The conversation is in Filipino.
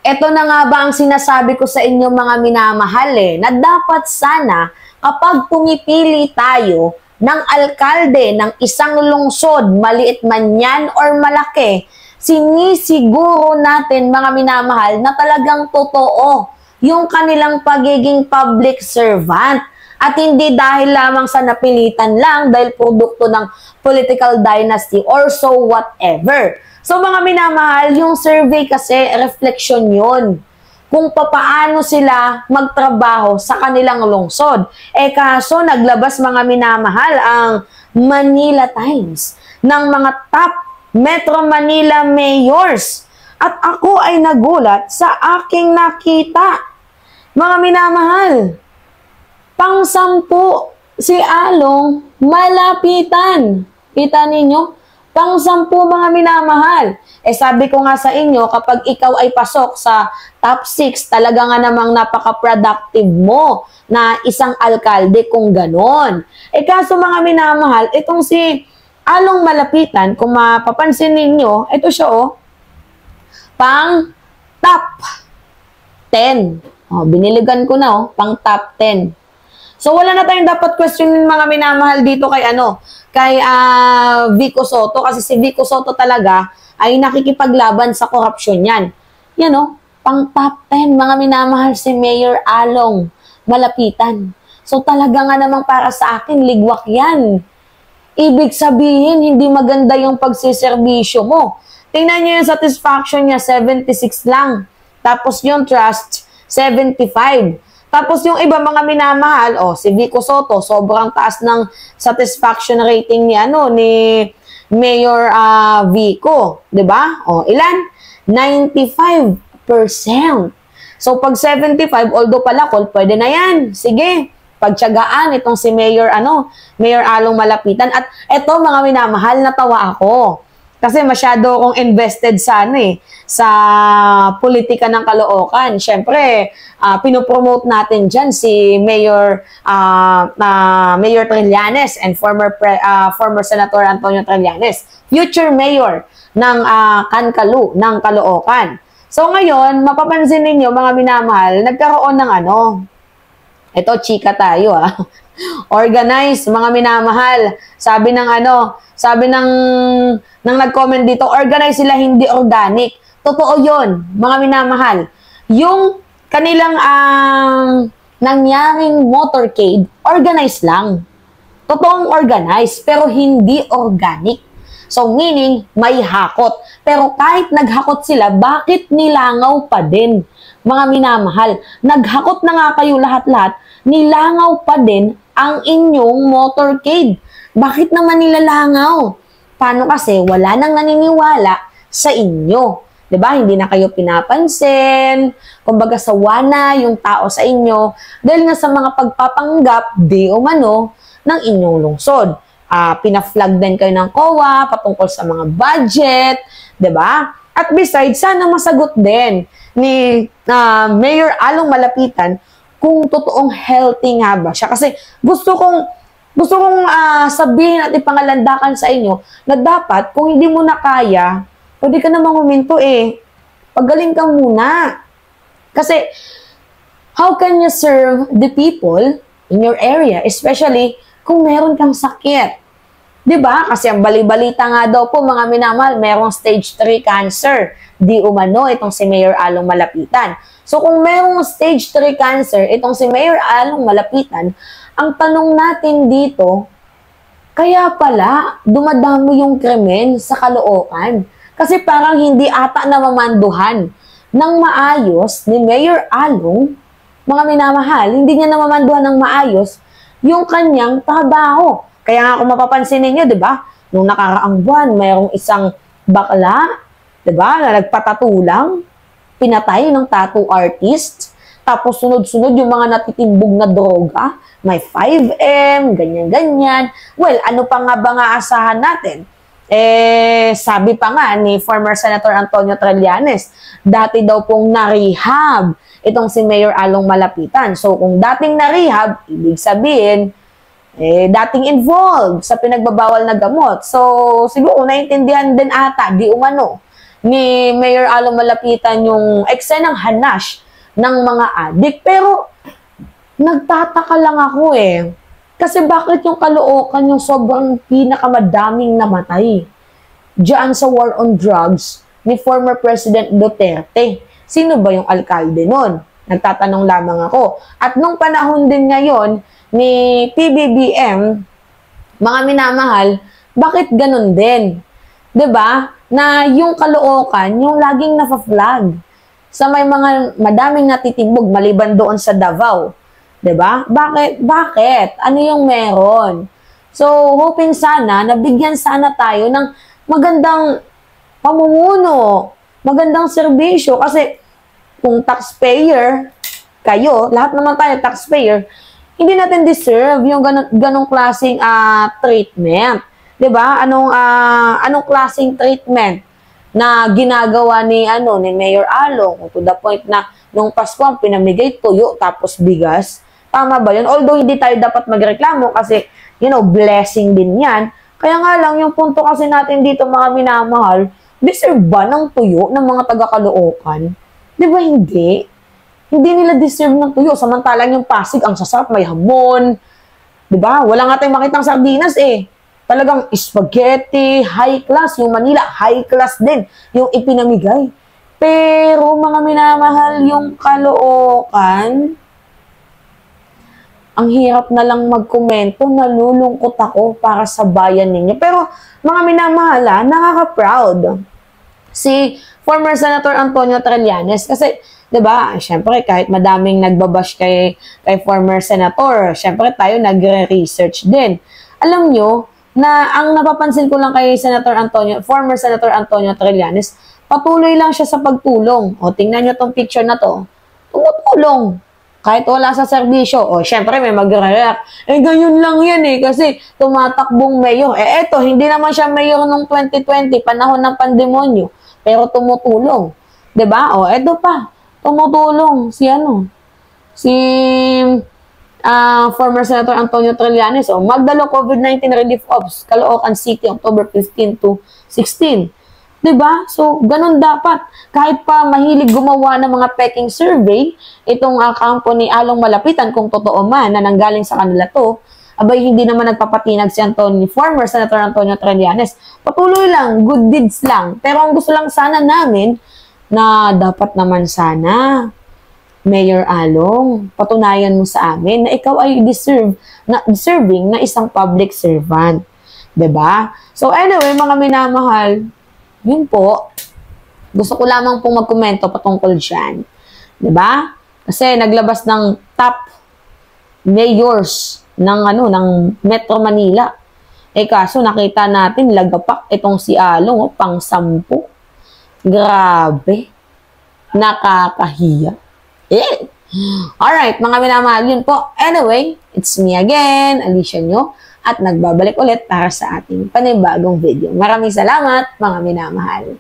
Ito na nga ba ang sinasabi ko sa inyo mga minamahal na dapat sana kapag pumipili tayo ng alkalde ng isang lungsod, maliit man yan or malaki, sinisiguro natin mga minamahal na talagang totoo yung kanilang pagiging public servant at hindi dahil lamang sa napilitan lang dahil produkto ng political dynasty or so whatever. So mga minamahal, yung survey kasi reflection yun kung papaano sila magtrabaho sa kanilang lungsod. Kaso naglabas mga minamahal ang Manila Times ng mga top Metro Manila mayors. At ako ay nagulat sa aking nakita. Mga minamahal, pang-sampu si Along malapitan. Kita ninyo? Pang-sampu mga minamahal. Sabi ko nga sa inyo, kapag ikaw ay pasok sa top 6, talaga nga namang napaka-productive mo na isang alkalde kung ganon. Kaso mga minamahal, itong si Along Malapitan, kung mapapansin ninyo, ito siya pang top 10. Biniligan ko na pang top 10. So wala na tayong dapat questionin mga minamahal dito kay Vico Soto, kasi si Vico Soto talaga ay nakikipaglaban sa korupsyon yan. Yan pang top 10 mga minamahal si Mayor Along Malapitan. So talaga nga namang para sa akin, ligwak yan. Ibig sabihin, hindi maganda yung pagsiservisyo mo. Tingnan nyo yung satisfaction niya, 76 lang. Tapos yung trust, 75. Tapos yung iba mga minamahal, si Vico Soto, sobrang taas ng satisfaction rating ni Mayor Vico, 'di ba? Ilan? 95%. So pag 75, although palakol, pwede na 'yan. Sige, pagtiyagaan itong si Mayor Mayor Along Malapitan. At eto mga minamahal, natawa ako. Kasi masyado akong invested sa politika ng Caloocan. Siyempre, pinopromote natin dyan si Mayor Trillanes and former Senator Antonio Trillanes, future mayor ng Kankalu, ng Caloocan. So ngayon, mapapansin ninyo mga minamahal, nagkaroon ng ito, chika tayo organize, mga minamahal. Sabi ng nag-comment dito, organize sila, hindi organic. Totoo yon mga minamahal. Yung kanilang nangyaring motorcade, organize lang. Totoong organize, pero hindi organic. So meaning, may hakot. Pero kahit naghakot sila, bakit nilangaw pa din? Mga minamahal, naghakot na nga kayo lahat-lahat, nilangaw pa din ang inyong motorcade. Bakit naman nilalangaw? Paano kasi wala nang naniniwala sa inyo? 'Di ba? Hindi na kayo pinapansin. Kumbaga sawa na yung tao sa inyo dahil nga sa mga pagpapanggap di umano ng inyong lungsod. Pina-flag din kayo ng COA patungkol sa mga budget, 'di ba? At besides, sana masagot din ni Mayor Along Malapitan kung totoong healthy nga ba siya. Kasi gusto kong sabihin at ipangalandakan sa inyo na dapat kung hindi mo na kaya, pwede ka namang huminto Pagaling ka muna. Kasi how can you serve the people in your area, especially kung meron kang sakit? 'Di ba? Kasi ang bali-balita nga daw po mga minamahal, merong stage 3 cancer. Di umano itong si Mayor Along Malapitan. So kung merong stage 3 cancer itong si Mayor Along Malapitan, ang tanong natin dito, kaya pala dumadami yung krimen sa Caloocan. Kasi parang hindi ata namamanduhan ng maayos ni Mayor Along, mga minamahal, hindi niya namamanduhan ng maayos yung kanyang trabaho. Kaya nga kung mapapansin ninyo, di ba? Nung nakaraang buwan, mayroong isang bakla, di ba, na nagpatattoo lang, pinatay ng tattoo artist, tapos sunod-sunod yung mga natitimbog na droga, may 5M, ganyan-ganyan. Well, ano pa nga ba nga asahan natin? Sabi pa nga ni former Senator Antonio Trillanes, dati daw pong na-rehab itong si Mayor Along Malapitan. So kung dating na-rehab, ibig sabihin, dating involved sa pinagbabawal na gamot. So, siguro, naintindihan din ata, di umano, ni Mayor Along Malapitan yung eksenang hanash ng mga adik. Pero, nagtataka lang ako eh. Kasi bakit yung Caloocan yung sobrang pinakamadaming namatay diyan sa war on drugs ni former President Duterte? Sino ba yung alkalde nun? Nagtatanong lamang ako. At nung panahon din ngayon ni PBBM, mga minamahal, bakit ganun din? 'Di ba? Na yung Caloocan, yung laging nafa-flag sa may mga madaming natitibog maliban doon sa Davao. 'Di ba? Bakit? Ano yung meron? So, hoping sana, nabigyan sana tayo ng magandang pamumuno, magandang serbisyo. Kasi, kung taxpayer kayo, lahat naman tayo taxpayer, hindi natin deserve yung ganong klaseng treatment. 'Di ba? Anong klaseng treatment na ginagawa ni Mayor Along, to the point na nung Pasko pinamigay tuyo tapos bigas? Tama ba yun? Although hindi tayo dapat magreklamo kasi, blessing din yan. Kaya nga lang, yung punto kasi natin dito, mga minamahal, deserve ba ng tuyo ng mga taga-Caloocan? Di ba hindi? Hindi nila deserve ng tuyo. Samantalang yung Pasig, ang sasarap, may hamon. Di ba? Wala nga tayong makitang sardinas eh. Talagang spaghetti, high class. Yung Manila, high class din. Yung ipinamigay. Pero mga minamahal, yung Caloocan, ang hirap na lang magkomento, nalulungkot ako para sa bayan ninyo. Pero, mga minamahala, nakaka-proud si former Senator Antonio Trillanes. Kasi, di ba, syempre, kahit madaming nagbabash kay former Senator, syempre tayo nagre-research din. Alam nyo, na ang napapansin ko lang kay former Senator Antonio Trillanes, patuloy lang siya sa pagtulong. O, tingnan nyo tong picture na to. Tumutulong. Kahit wala sa serbisyo, syempre may magre-react. Ganyan lang yan kasi tumatakbong mayor. Eto, hindi naman siya mayor noong 2020, panahon ng pandemonyo. Pero tumutulong. 'Di ba? Eto pa, tumutulong si former Senator Antonio Trillanes. Magdalo COVID-19 Relief Ops, Caloocan City, October 15 to 16. 'Di ba? So, ganun dapat. Kahit pa mahilig gumawa ng mga peking survey, itong kampo ni Along Malapitan, kung totoo man na nanggaling sa kanila to, abay hindi naman nagpapatinag si former Senator Antonio Trillanes. Patuloy lang, good deeds lang. Pero ang gusto lang sana namin, na dapat naman sana, Mayor Along, patunayan mo sa amin na ikaw ay deserving na isang public servant. 'Di ba? So anyway, mga minamahal, yun po, gusto ko lamang pong magkomento patungkol dyan. Diba? Kasi naglabas ng top mayors ng Metro Manila. Kaso nakita natin, lagapak itong si Along, pang-10. Grabe. Nakakahiya. Alright, mga minamahal, yun po. Anyway, it's me again, Alicia nyo. At nagbabalik ulit para sa ating panibagong video. Maraming salamat, mga minamahal.